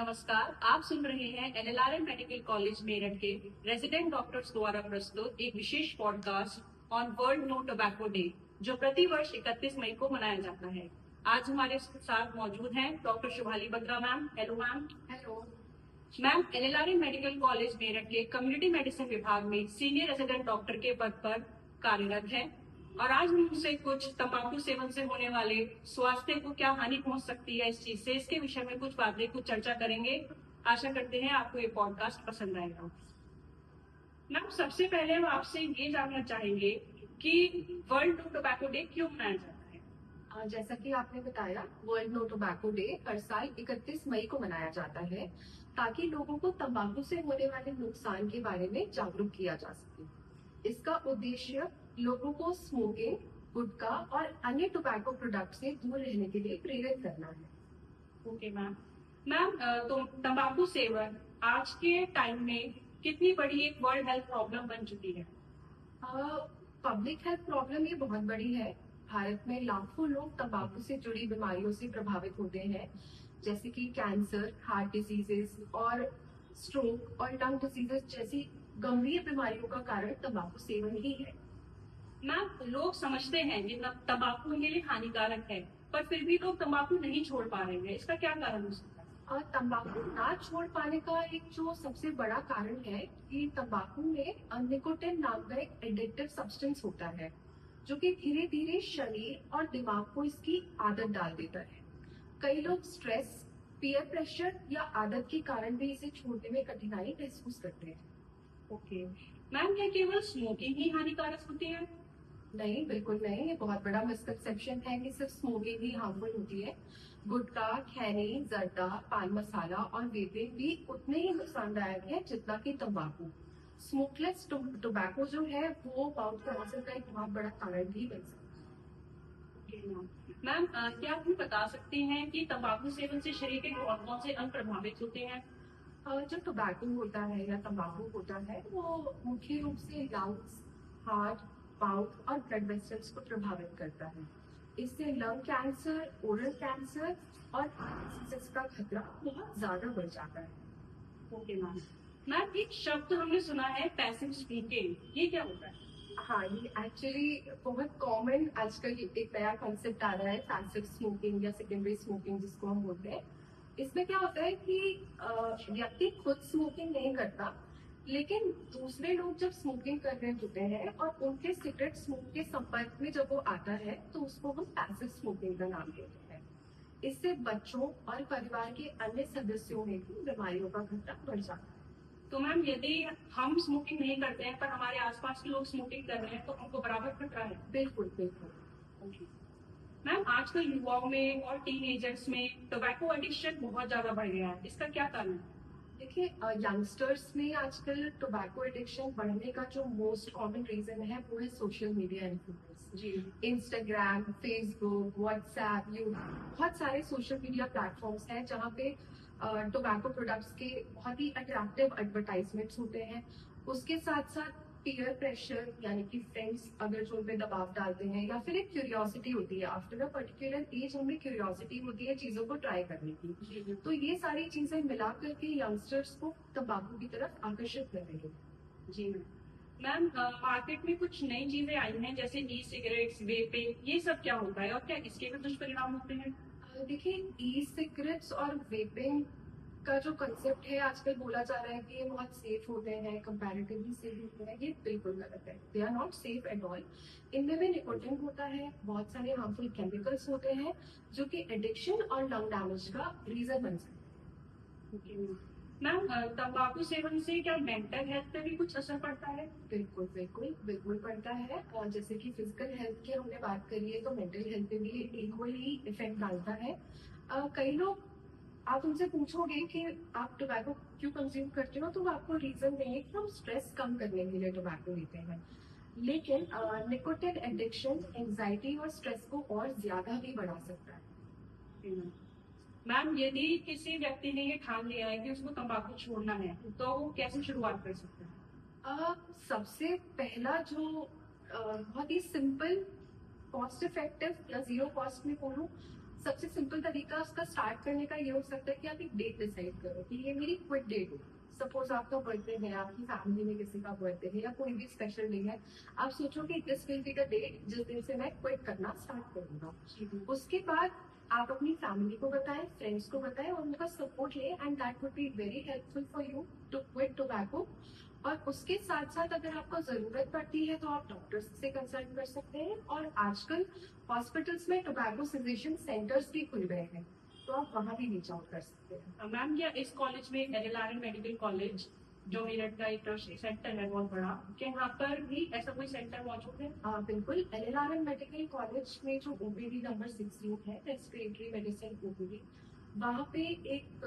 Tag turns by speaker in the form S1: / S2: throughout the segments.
S1: नमस्कार, आप सुन रहे हैं एलएलआरएम मेडिकल कॉलेज मेरठ के रेजिडेंट डॉक्टर्स द्वारा प्रस्तुत एक विशेष podcast on world no tobacco day, जो प्रतिवर्ष 31 मई को मनाया जाता है। आज हमारे साथ मौजूद हैं doctor Shubhali Batra ma'am. Hello ma'am.
S2: Hello
S1: ma'am LLRM medical college Meerut के कम्युनिटी मेडिसिन विभाग में सीनियर रेजिडेंट डॉक्टर के पद पर कार्यरत है और आज हम उनसे कुछ तंबाकू सेवन से होने वाले स्वास्थ्य को क्या हानि पहुंच सकती है इस चीज से, इसके विषय में कुछ बातें, कुछ चर्चा करेंगे। आशा करते हैं आपको ये पॉडकास्ट पसंद आएगा। मैम सबसे पहले हम आपसे ये जानना चाहेंगे कि वर्ल्ड नो टोबैको डे क्यों मनाया जाता है।
S2: जैसा कि आपने बताया, वर्ल्ड नो टोबैको डे हर साल 31 मई को मनाया जाता है ताकि लोगों को तंबाकू से होने वाले नुकसान के बारे में जागरूक किया जा सके। इसका उद्देश्य लोगों को स्मोकिंग, गुटखा और अन्य टोबैको प्रोडक्ट से दूर रहने के लिए प्रेरित करना है।
S1: Okay ma'am. मैम तो तंबाकू सेवन आज के टाइम में कितनी बड़ी एक वर्ल्ड हेल्थ प्रॉब्लम बन चुकी है।
S2: पब्लिक हेल्थ प्रॉब्लम ये बहुत बड़ी है। भारत में लाखों लोग तंबाकू से जुड़ी बीमारियों से प्रभावित होते हैं, जैसे कि कैंसर, हार्ट डिजीजेस और स्ट्रोक और लंग डिजीजेस जैसी गंभीर बीमारियों का कारण तंबाकू सेवन ही है।
S1: मैम लोग समझते हैं कि तंबाकू उनके लिए हानिकारक है, पर फिर भी लोग तंबाकू नहीं छोड़ पा रहे हैं। इसका क्या कारण हो सकता है?
S2: और तंबाकू ना छोड़ पाने का एक जो सबसे बड़ा कारण है कि तंबाकू में निकोटिन नाम का एक एडिक्टिव सब्सटेंस होता है, जो कि धीरे धीरे शरीर और दिमाग को इसकी आदत डाल देता है। कई लोग स्ट्रेस, पीयर प्रेशर या आदत के कारण भी इसे छोड़ने में कठिनाई महसूस करते हैं।
S1: ओके मैम, क्या केवल स्मोकिंग ही हानिकारक होती है?
S2: नहीं, बिल्कुल नहीं। ये बहुत बड़ा मिसकंसेप्शन है कि सिर्फ स्मोकिंग ही हार्मफुल होती है। गुटखा, खैनी, जर्दा, पान मसाला और वेपिंग भी उतने ही नुकसानदायक है जितना कि तंबाकू। स्मोकलेस टोबैको जो है वो माउथ कैंसर का एक बहुत बड़ा कारण भी बन सकता है।
S1: मैम क्या आप बता सकती हैं कि तंबाकू सेवन से शरीर के कौन कौन से अंग प्रभावित होते हैं?
S2: जो टोबैको होता है या तंबाकू होता है वो मुख्य रूप से लंग्स, हार्ट, माउथ और ब्लड वेसल्स को प्रभावित करता है। इससे लंग कैंसर, ओरल कैंसर और हार्ट डिजीज का खतरा बहुत ज्यादा बढ़ जाता है।
S1: Okay ma'am. मैम एक शब्द हमने सुना है, पैसिव स्मोकिंग, ये क्या होता है?
S2: हाँ, ये एक्चुअली बहुत कॉमन आजकल एक नया कॉन्सेप्ट आ रहा है, पैसिव स्मोकिंग या सेकेंडरी स्मोकिंग जिसको हम बोलते हैं। इसमें क्या होता है कि व्यक्ति खुद स्मोकिंग नहीं करता, लेकिन दूसरे लोग जब स्मोकिंग कर रहे होते हैं और उनके सिगरेट स्मोक के संपर्क में जब वो आता है तो उसको हम पैसिव स्मोकिंग का नाम देते हैं। इससे बच्चों और परिवार के अन्य सदस्यों में भी बीमारियों का खतरा बढ़ जाता है।
S1: तो मैम यदि हम स्मोकिंग नहीं करते हैं पर हमारे आसपास के लोग स्मोकिंग कर रहे हैं तो हमको बराबर खतरा है?
S2: बिल्कुल बिल्कुल।
S1: मैम आजकल युवाओं में और टीनेजर्स में टोबैको एडिक्शन बहुत ज्यादा बढ़ गया है, इसका क्या कारण है?
S2: देखिए, यंगस्टर्स में आजकल टोबैको एडिक्शन बढ़ने का जो मोस्ट कॉमन रीजन है वो है सोशल मीडिया इन्फ्लुएंस।
S1: जी,
S2: इंस्टाग्राम, फेसबुक, व्हाट्सएप, बहुत सारे सोशल मीडिया प्लेटफॉर्म्स हैं जहाँ पे टोबैको प्रोडक्ट्स के बहुत ही अट्रैक्टिव एडवर्टाइजमेंट्स होते हैं। उसके साथ साथ पीयर प्रेशर, यानी कि फ्रेंड्स अगर जो पे दबाव डालते हैं, या फिर एक क्यूरियोसिटी होती है। आफ्टर अ पर्टिकुलर एज हमें क्यूरियोसिटी होती है चीजों को ट्राई करने की। तो ये सारी चीजें मिला करके यंगस्टर्स को तंबाकू की तरफ आकर्षित कर रही है।
S1: जी मैम। मार्केट में कुछ नई चीजें आई हैं जैसे ई सिगरेट्स, वेपिंग, ये सब क्या होता है और क्या इसके भी दुष्परिणाम होते हैं?
S2: देखिए, ई सिगरेट्स और वेपिंग का जो कंसेप्ट है आजकल बोला जा रहा है कि ये बहुत सेफ होते हैं, कंपैरेटिवली सेफ होते हैं, ये बिल्कुल गलत है। They are not safe at all. इनमें भी निकोटिन होता है, बहुत सारे हार्मफुल केमिकल्स होते हैं जो कि एडिक्शन और लंग डैमेज का रीजन बन सकते हैं।
S1: मैम तंबाकू सेवन से क्या मेंटल हेल्थ पे भी कुछ असर पड़ता है?
S2: बिल्कुल बिल्कुल बिल्कुल पड़ता है। और जैसे कि फिजिकल हेल्थ की हमने बात करी है तो मेंटल हेल्थ पे भी इक्वली इफेक्ट डालता है। कई लोग, आप उनसे पूछोगे कि आप टोबैको क्यों कंज्यूम करते हो तो वो आपको रीजन देंगे कि हम स्ट्रेस कम करने के लिए टोबैको लेते हैं। लेकिन निकोटिन एडिक्शन एंजाइटी और स्ट्रेस को और ज्यादा भी बढ़ा सकता है।
S1: मैम यदि किसी व्यक्ति ने ये ठान लिया है कि उसको तंबाकू छोड़ना है तो वो कैसे शुरुआत कर सकते हैं?
S2: सबसे पहला जो बहुत ही सिंपल, कॉस्ट इफेक्टिव या जीरो कॉस्ट में बोलूं सबसे सिंपल तरीका उसका स्टार्ट करने का ये हो सकता है कि आप एक डेट डिसाइड करो कि ये मेरी क्विट डेट है। सपोज आपका बर्थडे है, आपकी फैमिली में किसी का बर्थडे है या कोई भी स्पेशल डे है, आप सोचो कि this will be the date जिस दिन से मैं क्विट करना स्टार्ट करूंगा। उसके बाद आप अपनी फैमिली को बताएं, फ्रेंड्स को बताएं और उनका सपोर्ट लें, and that would be very helpful for you to quit tobacco. और उसके साथ साथ अगर आपको जरूरत पड़ती है तो आप डॉक्टर से कंसल्ट कर सकते हैं, और आजकल हॉस्पिटल्स में टोबैको सेसेशन सेंटर्स भी खुल गए हैं, तो आप वहां भी रीच आउट कर सकते हैं।
S1: मैम, क्या इस कॉलेज में LLRN मेडिकल कॉलेज जो मेरठ का एक सेंटर है बहुत बड़ा, क्या यहाँ पर भी ऐसा कोई सेंटर मौजूद है?
S2: बिल्कुल, LLRN मेडिकल कॉलेज में जो OPD नंबर 16 है, रेस्पिरेटरी मेडिसिन OPD, वहाँ पे एक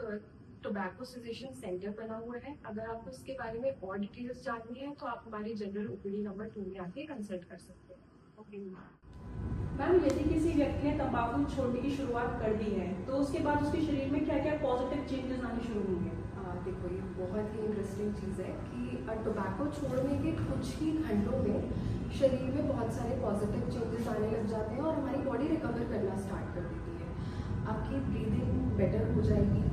S2: टोबैको सेसेशन सेंटर बना हुआ है। अगर आपको इसके बारे में और डिटेल्स जाननी है तो आप हमारे जनरल OPD नंबर 2 में आके कंसल्ट कर सकते हैं।
S1: ओके मैम, यदि किसी व्यक्ति ने तंबाकू छोड़ने की शुरुआत कर दी है तो उसके बाद उसके शरीर में क्या क्या पॉजिटिव चेंजेस आने शुरू होंगे?
S2: देखो, ये बहुत ही इंटरेस्टिंग चीज़ है कि टोबैको छोड़ने के कुछ ही घंटों में शरीर में बहुत सारे पॉजिटिव चेंजेस आने लग जाते हैं और हमारी बॉडी रिकवर करना स्टार्ट कर देती है। आपकी ब्रीदिंग बेटर हो जाएगी,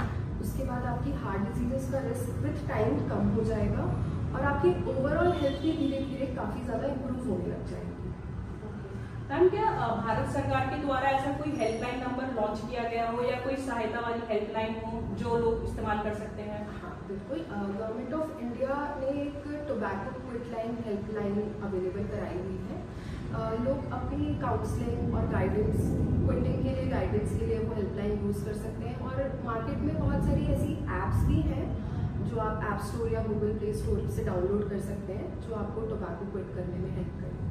S2: उसके बाद आपकी हार्ट डिजीजेस का रिस्क विथ टाइम कम हो जाएगा और आपकी ओवरऑल हेल्थ भी धीरे धीरे काफ़ी ज़्यादा इम्प्रूव होने लग जाएगी।
S1: मैम, क्या भारत सरकार के द्वारा ऐसा कोई हेल्पलाइन नंबर लॉन्च किया गया हो या कोई सहायता वाली हेल्पलाइन हो जो लोग इस्तेमाल कर सकते हैं?
S2: हाँ बिल्कुल, गवर्नमेंट ऑफ इंडिया ने एक tobacco quit line helpline available कराई हुई है। लोग अपनी काउंसलिंग और गाइडेंस, क्विटिंग के लिए गाइडेंस के लिए वो हेल्पलाइन यूज़ कर सकते हैं, और मार्केट में बहुत सारी ऐसी ऐप्स भी हैं जो आप ऐप स्टोर या गूगल प्ले स्टोर से डाउनलोड कर सकते हैं, जो आपको टोबैको क्विट करने में हेल्प करेंगे।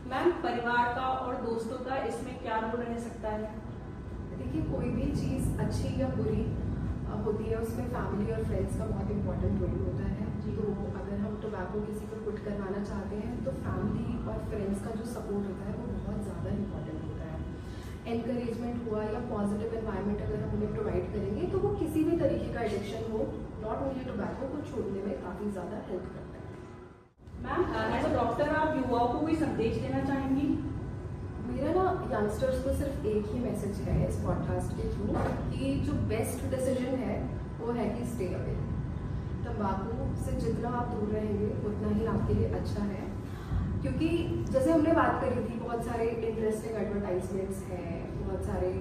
S1: मैम, परिवार का और दोस्तों का इसमें क्या रोल रह सकता है?
S2: देखिए, कोई भी चीज़ अच्छी या बुरी होती है, उसमें फैमिली और फ्रेंड्स का बहुत इंपॉर्टेंट रोल होता है। तो अगर हम टोबैको किसी को क्विट करवाना चाहते हैं तो फैमिली और फ्रेंड्स का जो सपोर्ट होता है वो बहुत ज़्यादा इंपॉर्टेंट होता है। एनकरेजमेंट हुआ या पॉजिटिव एनवायरनमेंट अगर हम उन्हें प्रोवाइड करेंगे तो वो किसी भी तरीके का एडिक्शन हो, नॉट ओनली टोबैको, को छोड़ने में काफ़ी ज़्यादा हेल्प करता है।
S1: मैम, एज अ डॉक्टर आप युवाओं को कोई संदेश देना चाहेंगी?
S2: मेरा ना यंगस्टर्स को सिर्फ एक ही मैसेज है इस पॉडकास्ट के थ्रू कि जो बेस्ट डिसीजन है वो है कि स्टे अवे। तंबाकू से जितना आप दूर रहेंगे उतना ही आपके लिए अच्छा है, क्योंकि जैसे हमने बात करी थी, बहुत सारे इंटरेस्टिंग एडवर्टाइजमेंट्स हैं, बहुत सारे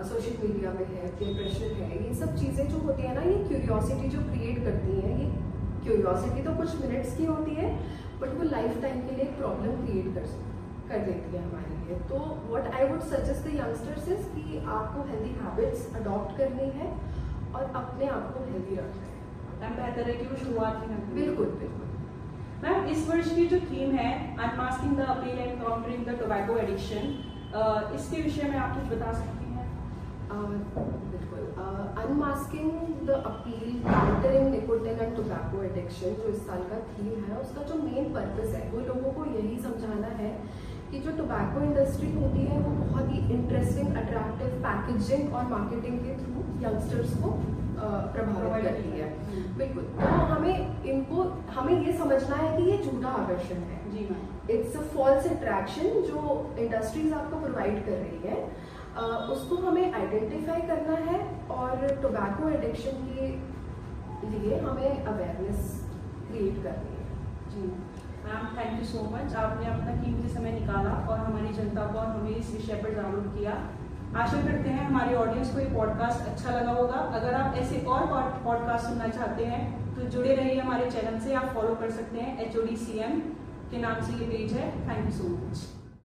S2: सोशल मीडिया में है, पीयर प्रेशर है, ये सब चीज़ें जो होती है ना, ये क्यूरियोसिटी जो क्रिएट करती हैं, ये क्यूरियोसिटी तो कुछ मिनट्स की होती है बट वो लाइफ टाइम के लिए एक प्रॉब्लम क्रिएट कर देती है हमारे लिए। तो what I would suggest the youngsters is कि आपको हेल्दी हैबिट्स अडॉप्ट करनी है और अपने आप को हेल्दी रखना है।
S1: बेहतर है कि वो शुरुआत ही ना करें।
S2: बिल्कुल बिल्कुल।
S1: मैम, इस वर्ष की जो थीम है unmasking the appeal and countering the tobacco addiction, इसके विषय में आप कुछ बता सकती हैं?
S2: बिल्कुल, unmasking the appeal countering nicotine and tobacco addiction जो इस साल का थीम है, उसका जो मेन पर्पस है वो लोगों को यही समझाना है कि जो टोबैको इंडस्ट्री होती है वो बहुत ही इंटरेस्टिंग, अट्रैक्टिव पैकेजिंग और मार्केटिंग के थ्रू यंगस्टर्स को प्रभावित करती है। बिल्कुल, तो हमें ये समझना है कि ये झूठा आकर्षण है।
S1: जी ma'am,
S2: it's a false attraction जो इंडस्ट्रीज आपको प्रोवाइड कर रही है, उसको हमें आइडेंटिफाई करना है और टोबैको एडिक्शन के लिए हमें अवेयरनेस क्रिएट करनी है।
S1: जी ma'am, thank you so much. आपने अपना कीमती समय निकाला और हमारी जनता को और हमें इस विषय पर जागरूक किया। आशा करते हैं हमारी ऑडियंस को ये पॉडकास्ट अच्छा लगा होगा। अगर आप ऐसे और पॉडकास्ट सुनना चाहते हैं तो जुड़े रहिए हमारे चैनल से। आप फॉलो कर सकते हैं HOD CM के नाम से ये पेज है। Thank you so much.